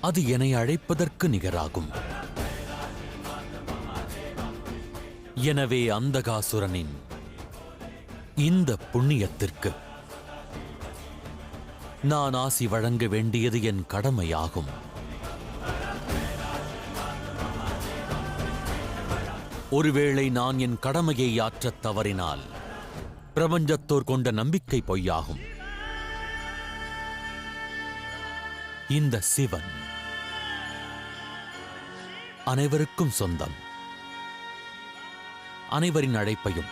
அது என்னை அழைப்பதற்கு நிகராகும். எனவே அந்தகாசுரனின் இந்த புண்ணியத்திற்கு நான் ஆசி வழங்க வேண்டியது என் கடமையாகும். ஒருவேளை நான் என் கடமையை ஆற்றத் தவறினால் பிரபஞ்சத்தோர் கொண்ட நம்பிக்கை பொய்யாகும். இந்த சிவன் அனைவருக்கும் சொந்தம். அனைவரின் அழைப்பையும்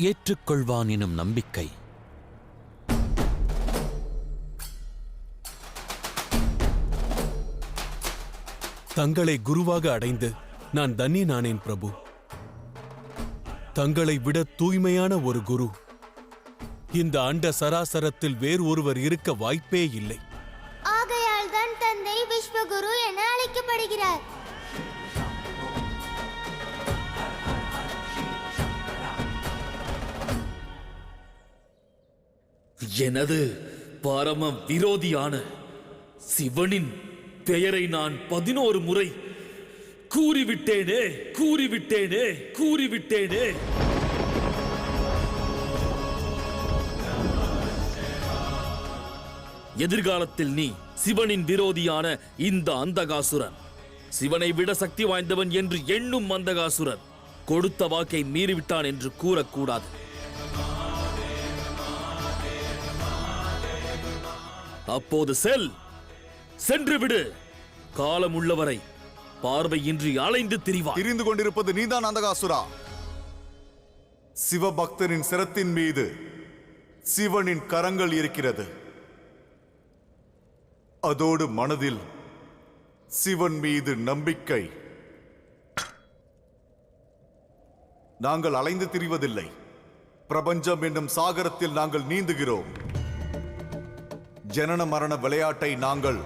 ஏற்றுக்கொள்வான் எனும் நம்பிக்கை தங்களை குருவாக அடைந்து நான் தன்யனானேன் பிரபு. தங்களை விட தூய்மையான ஒரு குரு இந்த அண்ட சராசரத்தில் வேறு ஒருவர் இருக்க வாய்ப்பே இல்லை. ஆகையால் தான் தந்தை விஸ்வகுரு என அழைக்கப்படுகிறார். எனது பரம விரோதியான சிவனின் பெயரை நான் 11 முறை கூறிவிட்டேனே. எதிர்காலத்தில் நீ சிவனின் விரோதியான இந்த அந்தகாசுரன், சிவனை விட சக்தி வாய்ந்தவன் என்று எண்ணும் அந்தகாசுரன் கொடுத்த வாக்கை மீறிவிட்டான் என்று கூறக்கூடாது. அப்போது சென்று விடு. காலம் உள்ளவரை பார்வையின்றி அலைந்து திரிவார். திரிந்து கொண்டிருப்பது நீதான் அந்தகாசுரா. சிவபக்தரின் சிரத்தின் மீது சிவனின் கரங்கள் இருக்கிறது. அதோடு மனதில் சிவன் மீது நம்பிக்கை. நாங்கள் அலைந்து திரிவதில்லை. பிரபஞ்சம் என்னும் சாகரத்தில் நாங்கள் நீந்துகிறோம். ஜனன மரண விளையாட்டை நாங்கள்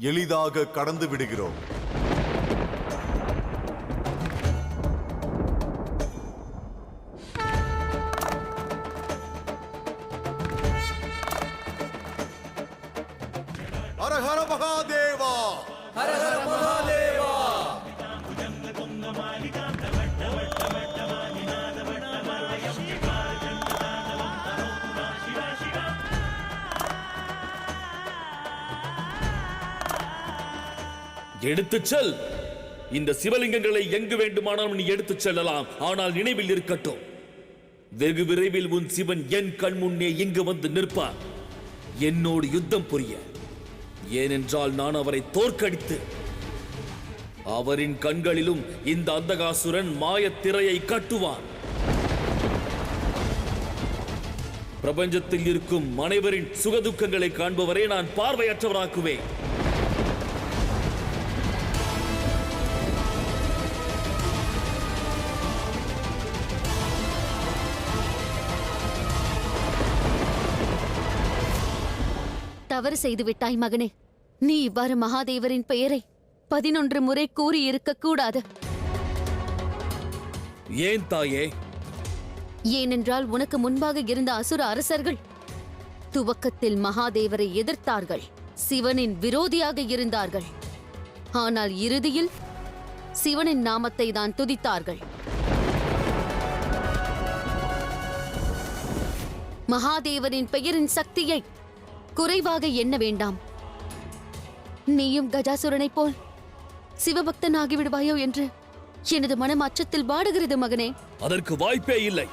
எளிதாக கடந்து விடுகிறோம். ஹர ஹர மகாதேவா, ஹர ஹர மகாதேவா. எடுத்துச் செல். இந்த சிவலிங்கங்களை எங்கு வேண்டுமானாலும் நீ எடுத்துச் செல்லலாம். ஆனால் நினைவில் இருக்கட்டும், வெகு விரைவில் உன் சிவன் என் கண் முன்னே இங்கு வந்து நிற்பார், என்னோடு யுத்தம் புரிய. ஏனென்றால் நான் அவரை தோற்கடித்து அவரின் கண்களிலும் இந்த அந்தகாசுரன் மாயத் திரையை கட்டுவான். பிரபஞ்சத்தில் இருக்கும் அனைவரின் சுகதுக்கங்களை காண்பவரை நான் பார்வையற்றவராக்குவேன். தவறு செய்து விட்டாய் மகனே. நீ இவ்வாறு மகாதேவரின் பெயரை 11 முறை கூறி இருக்க கூடாது. ஏன் தாயே? ஏனென்றால் உனக்கு முன்பாக இருந்த அசுர அரசர்கள் துவக்கத்தில் மகாதேவரை எதிர்த்தார்கள், சிவனின் விரோதியாக இருந்தார்கள். ஆனால் இறுதியில் சிவனின் நாமத்தை தான் துதித்தார்கள். மகாதேவரின் பெயரின் சக்தியை குறைவாக எண்ண வேண்டாம். நீயும் கஜாசுரனைப் போல் சிவபக்தன் ஆகிவிடுவாயோ என்று எனது மனம் அச்சத்தில் வாடுகிறது மகனே. அதற்கு வாய்ப்பே இல்லை.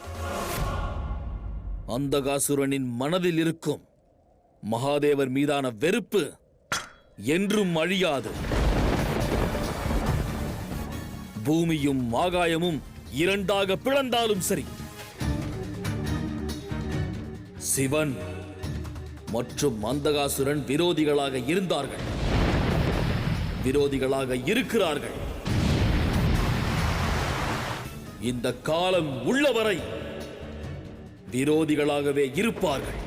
அந்தகாசுரனின் மனதில் இருக்கும் மகாதேவர் மீதான வெறுப்பு என்றும் அழியாது. பூமியும் ஆகாயமும் இரண்டாக பிளந்தாலும் சரி, சிவன் மற்றும் அந்தகாசுரன் விரோதிகளாக இருந்தார்கள், விரோதிகளாக இருக்கிறார்கள். இந்த காலம் உள்ளவரை விரோதிகளாகவே இருப்பார்கள்.